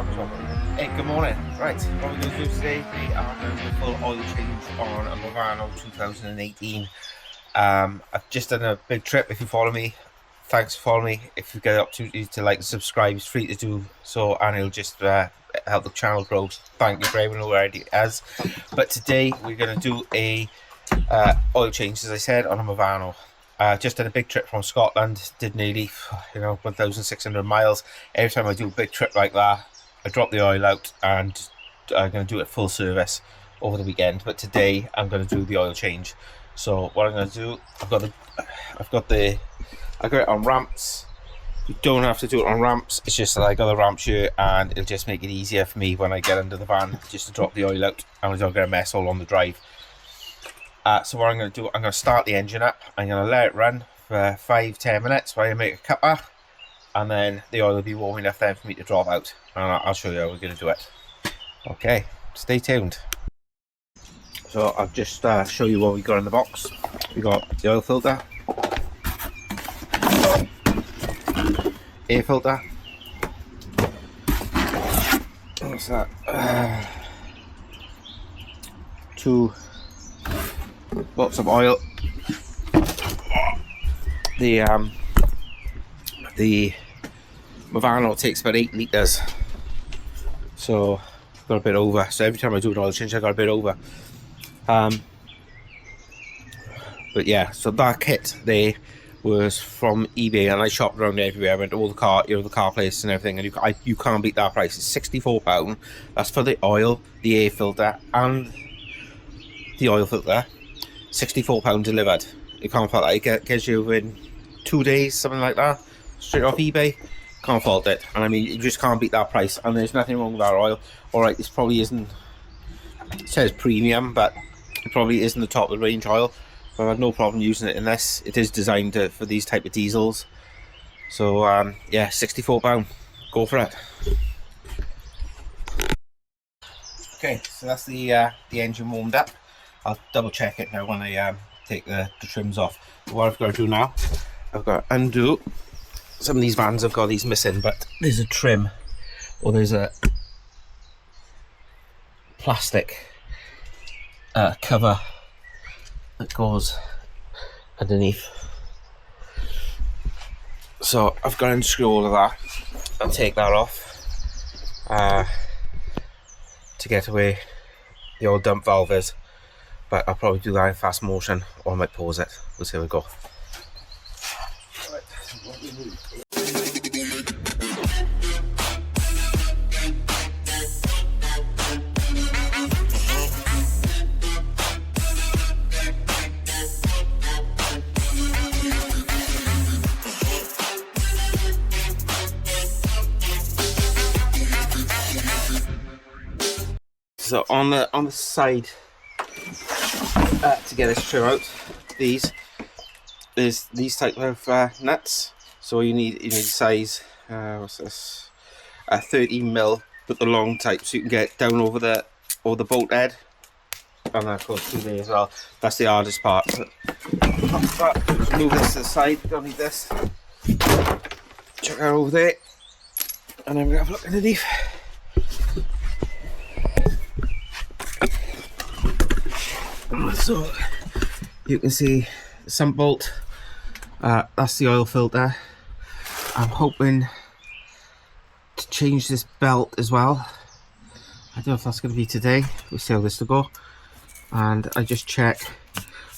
Hey, good morning. Right, what we're going to do today, we are going to do a full oil change on a Movano 2018. I've just done a big trip. If you follow me, thanks for following me. If you get the opportunity to like and subscribe, it's free to do so, and it'll just help the channel grow. Thank you for everyone who already has. But today we're going to do a oil change, as I said, on a Movano. Just did a big trip from Scotland, did nearly 1,600 miles. Every time I do a big trip like that, I drop the oil out and I'm going to do it full service over the weekend. But today I'm going to do the oil change. So what I'm going to do, I got it on ramps. You don't have to do it on ramps. It's just that I got the ramps here, and it'll just make it easier for me when I get under the van just to drop the oil out, and I don't get a mess all on the drive. So what I'm going to do, I'm going to start the engine up. I'm going to let it run for 5-10 minutes while I make a cuppa, and then the oil will be warm enough then for me to drop out, and I'll show you how we're going to do it. Okay, stay tuned. So I'll just show you what we got in the box. We got the oil filter, air filter, what's that, 2 lots of oil. The Movano takes about 8 litres, so I've got a bit over. So every time I do an oil change, I got a bit over. But yeah, so that kit there was from eBay, and I shopped around everywhere. I went to all the car, the car places and everything, and you can't beat that price. It's £64. That's for the oil, the air filter, and the oil filter. £64 delivered. You can't fault that. It gets you in 2 days, something like that, straight off eBay. Can't fault it. And I mean, you just can't beat that price. And there's nothing wrong with that oil. Alright, this probably isn't, it says premium, but it probably isn't the top of the range oil. But I've had no problem using it in this. It is designed for these type of diesels. So yeah, £64. Go for it. Okay, so that's the engine warmed up. I'll double check it now when I take the trims off. What I've got to do now, I've got to undo. Some of these vans have got these missing, but there's a trim, or there's a plastic cover that goes underneath. So I've got to unscrew all of that and take that off to get away the old dump valve is. But I'll probably do that in fast motion, or I might pause it. We'll see how we go. Right, what we need. So on the side, to get this trim out, there's these type of nuts. So you need size, what's this, 30mm, but the long type, so you can get down over the bolt head, and that goes through there as well. That's the hardest part. So, move this to the side. Don't need this. Check that over there, and then we have a look underneath. So you can see the sump bolt, that's the oil filter. I'm hoping to change this belt as well. I don't know if that's going to be today. We'll see how this will go. And I just check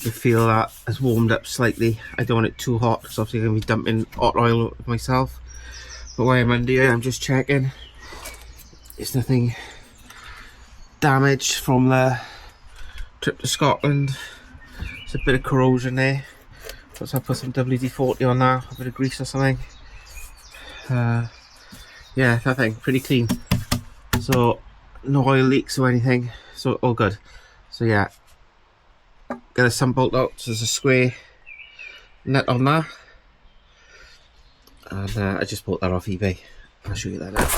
to feel that has warmed up slightly. I don't want it too hot, because obviously I'm going to be dumping hot oil myself. But while I'm under here, I'm just checking. There's nothing damaged from the trip to Scotland. There's a bit of corrosion there. So I'll put some WD-40 on that, a bit of grease or something. Yeah, nothing, pretty clean. So no oil leaks or anything, so all good. So yeah, get a sump bolt out. So there's a square nut on that, and I just bought that off eBay. I'll show you that now.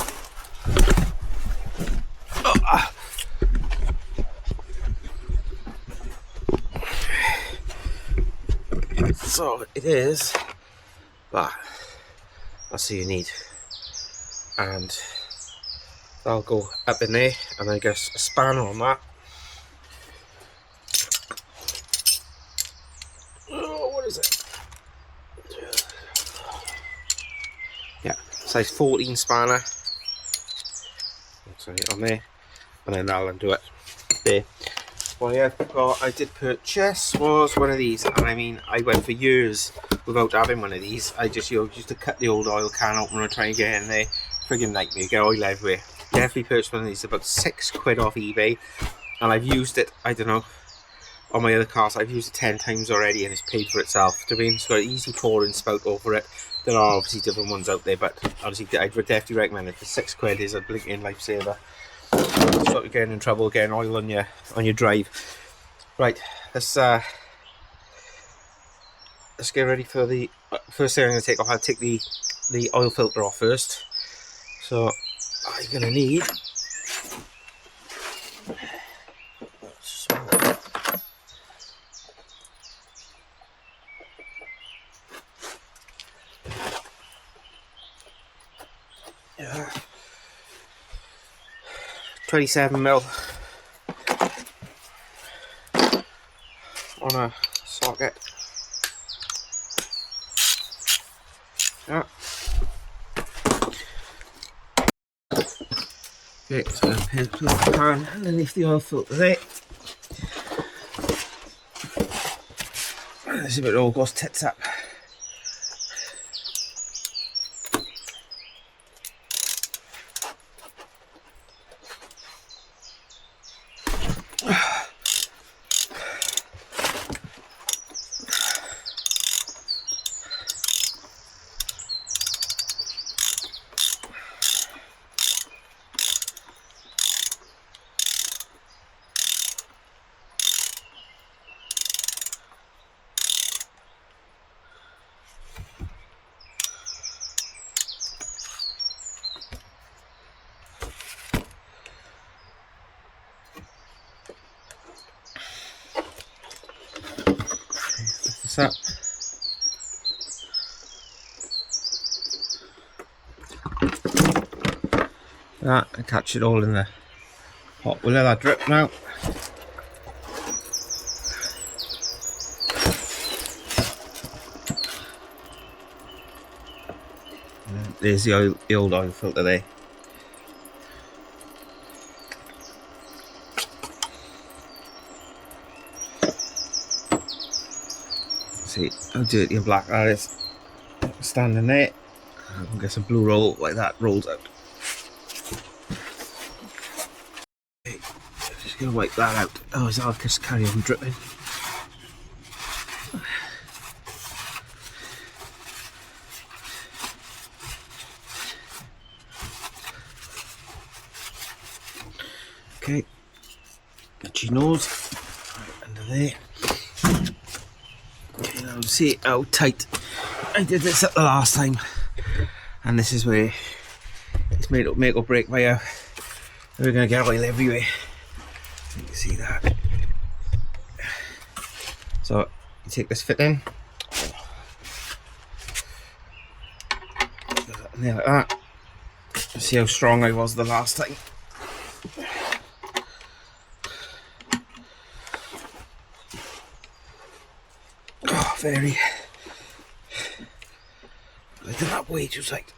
So it is, but that's all you need. And That'll go up in there, and then get a spanner on that. Oh, what is it? Yeah, size 14 spanner. Sorry, on there, and then that'll undo it. There. What I did purchase was one of these, and I mean, I went for years without having one of these. I just used to cut the old oil can open and try and get in there. Friggin' nightmare, get oil everywhere. Definitely purchased one of these, about £6 off eBay, and I've used it, I don't know, on my other cars. I've used it 10 times already, and it's paid for itself. I mean, it's got an easy pouring spout over it. There are obviously different ones out there, but honestly, I'd definitely recommend it. For £6 is a blinking lifesaver. Stop you getting in trouble getting oil on your drive. Right, let's get ready for the first thing I'm going to take off. I'll take the oil filter off first. So I'm going to need yeah, 27mm on a socket. Yeah. Okay, so here's the pan underneath the oil filter there. This is where it all goes tits up. Up. That and catch it all in the pot. We'll let that drip now. And there's the old oil filter there. See how dirty and black that is. Standing there, I can get some blue roll like that rolls out. Okay, just gonna wipe that out. Oh, I'll just carry on dripping. Okay, get your nose right under there. See how tight I did this at the last time, and this is where it's made up make or break by how we're going to get oil everywhere. You can see that. So you take this fit in, there like that. See how strong I was the last time. Very. I did that way too tight.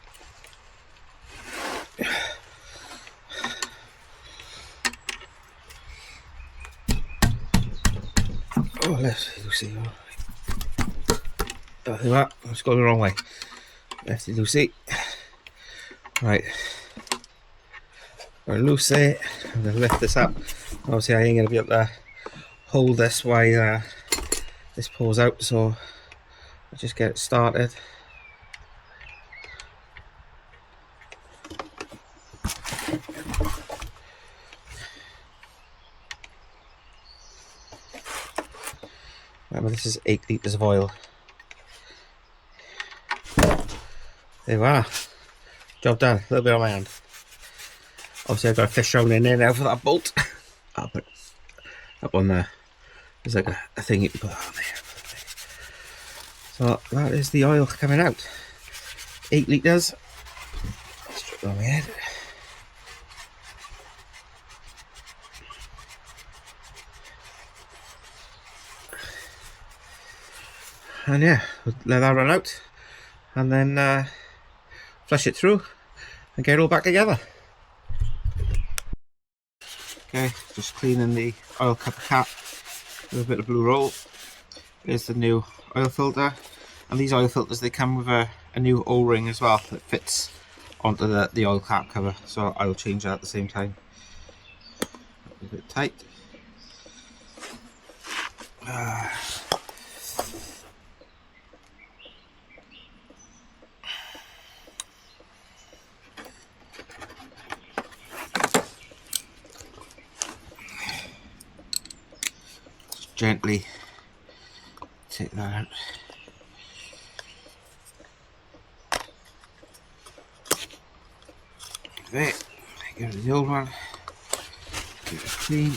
Oh, let's see. Oh, that was going the wrong way. Lefty loosey. Right. Got a loose there. I'm going to lift this up. Obviously, I ain't going to be able to hold this while this pours out, so I'll just get it started. Remember, this is 8 litres of oil. There we are. Job done. A little bit on my hand. Obviously, I've got a fish thrown in there now for that bolt. I'll put up on there. There's like a thing you can put on there. So that is the oil coming out. 8 litres. Straight on my head. and yeah, let that run out, and then flush it through and get it all back together. Okay, just cleaning the oil cover cap with a bit of blue roll. There's the new oil filter, and these oil filters, they come with a new O-ring as well that fits onto the oil cap cover, so I'll change that at the same time. A bit tight. Just gently take that out. Okay, get rid of the old one, get it clean.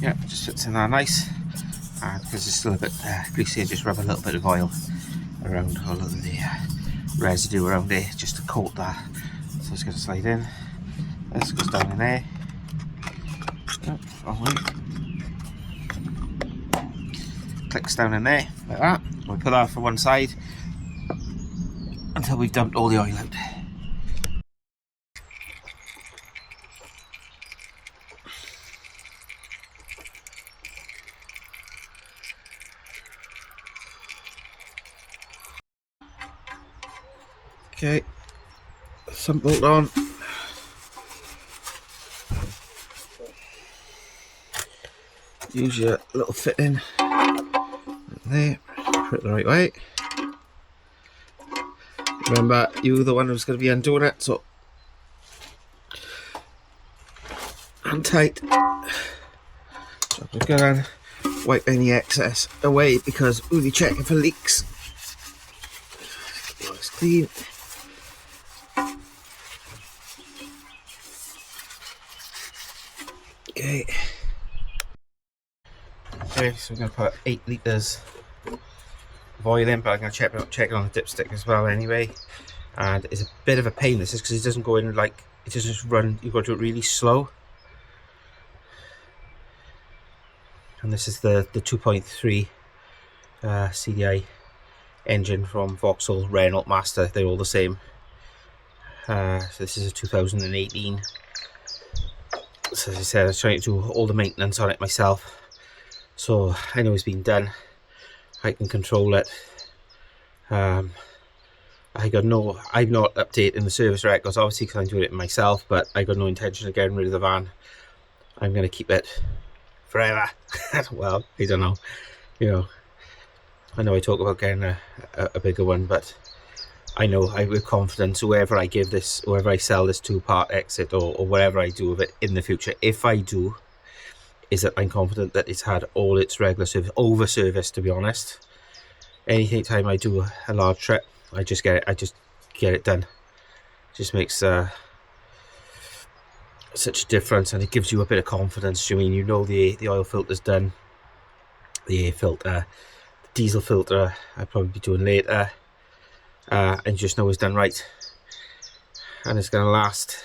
Yeah, just fits in there nice, and because it's still a bit greasy, I just rub a little bit of oil around all of the residue around there just to coat that. So it's going to slide in. This goes down in there. Oh, wrong way. Clicks down in there like that. We put that for one side until we've dumped all the oil out. Okay, some bolt on. Use your little fitting there, put it the right way. Remember, you're the one who's going to be undoing it, so hand tight. Drop the gun, wipe any excess away because we'll be checking for leaks. Get this clean. Okay. Okay, so we're going to put 8 litres of oil in, but I'm going to check it on the dipstick as well anyway. And it's a bit of a pain, this is, because it doesn't go in like, it doesn't just run, you've got to do it really slow. And this is the 2.3 CDI engine from Vauxhall, Renault, Master, they're all the same. So this is a 2018. So as I said, I was trying to do all the maintenance on it myself. So I know it's been done, I can control it. I'm not updating the service records obviously because I'm doing it myself, but I got no intention of getting rid of the van. I'm going to keep it forever. Well, I don't know, you know, I know I talk about getting a bigger one, but I know with confidence whoever I sell this two-part exit or whatever I do with it in the future, if I do, is that I'm confident that it's had all its regular service, over service to be honest. Any time I do a large trip, I just get it done. It just makes such a difference, and it gives you a bit of confidence. I mean, you know the oil filter's done, the air filter, the diesel filter I'll probably be doing later, and you just know it's done right, and it's going to last.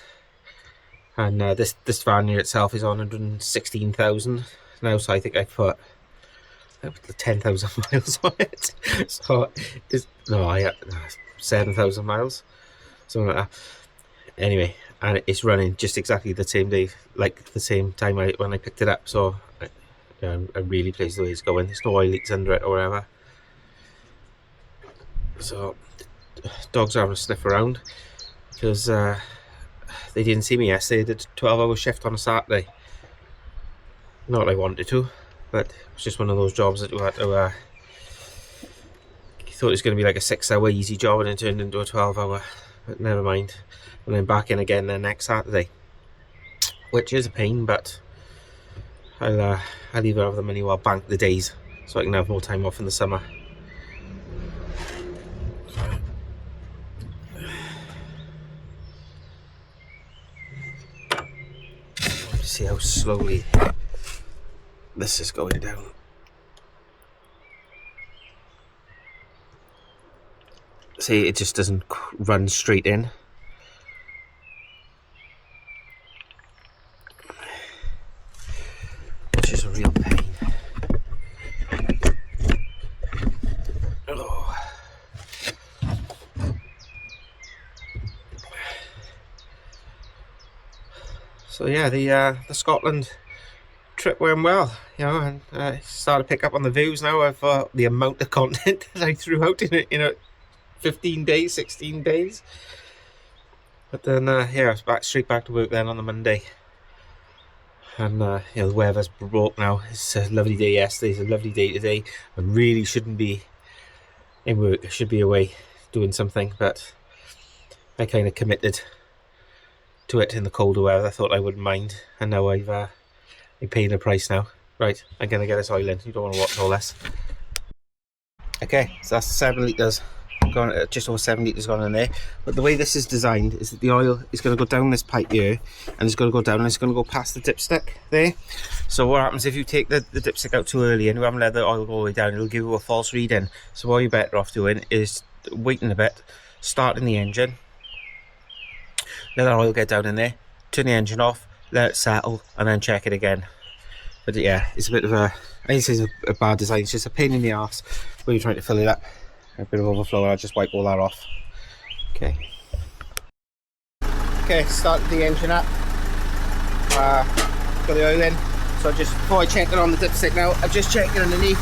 And this van here itself is on 116,000 now, so I think I put 10,000 miles on it. So it's 7,000 miles, something like that. Anyway, and it's running just exactly the same day, like the same time when I picked it up. So I'm really pleased the way it's going. There's no oil leaks under it or whatever. So dogs are having a sniff around because they didn't see me yesterday. They did a 12-hour shift on a Saturday. Not that I wanted to, but it was just one of those jobs that you had to thought it was going to be like a 6-hour easy job, and it turned into a 12-hour, but never mind. And I'm back in again the next Saturday, which is a pain, but I'll either have the money or I'll bank the days so I can have more time off in the summer. see how slowly this is going down. See, it just doesn't run straight in. Which is a real pain. Oh. So yeah, the Scotland trip went well, you know, and started to pick up on the views now of the amount of content that I threw out in it, 15 days, 16 days. But then, yeah, I was straight back to work then on the Monday. And, the weather's broke now. It's a lovely day yesterday, it's a lovely day today. I really shouldn't be in work, I should be away doing something, but I kind of committed to it in the colder weather. I thought I wouldn't mind, and now I'm paying the price now. Right, I'm going to get this oil in. You don't want to watch all this. Okay, so that's 7 litres. Just over 7 litres gone in there. But the way this is designed is that the oil is going to go down this pipe here, and it's going to go down and it's going to go past the dipstick there. So what happens if you take the dipstick out too early and you haven't let the oil go all the way down, it'll give you a false reading. So what you're better off doing is waiting a bit, starting the engine, let that oil get down in there, turn the engine off, let it settle, and then check it again. But yeah, it's a bit of I think it's a bad design. It's just a pain in the arse when you're trying to fill it up. A bit of overflow, and I'll just wipe all that off. Okay, started the engine up, got the oil in. So before I check it on the dipstick now, I just checked it underneath.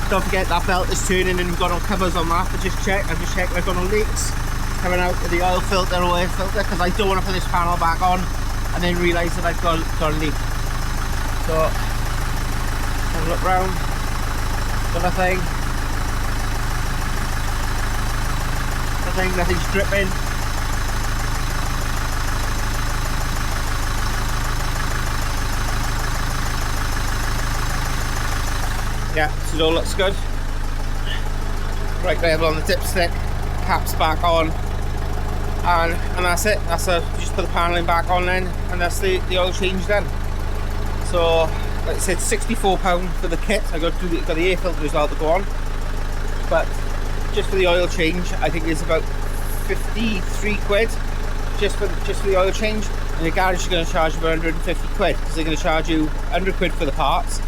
Don't forget that belt is turning and we've got no covers on that. I've just checked I've got no leaks coming out of the oil filter or air filter, because I don't want to put this panel back on and then realise that I've got a leak. So have a look round, got nothing's dripping. Yeah, so it all looks good. Right level on the dipstick, caps back on, and that's it. Just put the paneling back on then, and that's the oil change done. So like I said, £64 for the kit. I got the air filter as well to go on, but just for the oil change I think it's about 53 quid just for the oil change, and the garage is going to charge about 150 quid because they're going to charge you 100 quid for the parts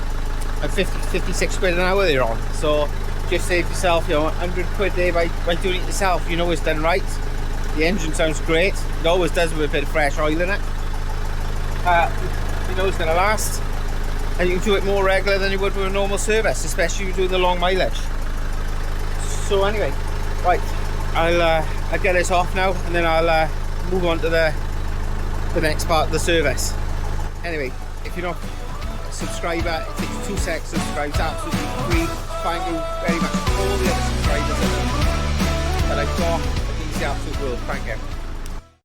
and 56 quid an hour they're on. So just save yourself 100 quid there by doing it yourself. You know it's done right. The engine sounds great, it always does with a bit of fresh oil in it. You know it's going to last, and you can do it more regular than you would with a normal service, especially if you're doing the long mileage. So anyway, right, I'll get this off now, and then I'll move on to the next part of the service. Anyway, if you're not a subscriber, it takes 2 seconds to subscribe. It's absolutely free. Thank you very much to all the other subscribers that I've got. It means the absolute world. Thank you.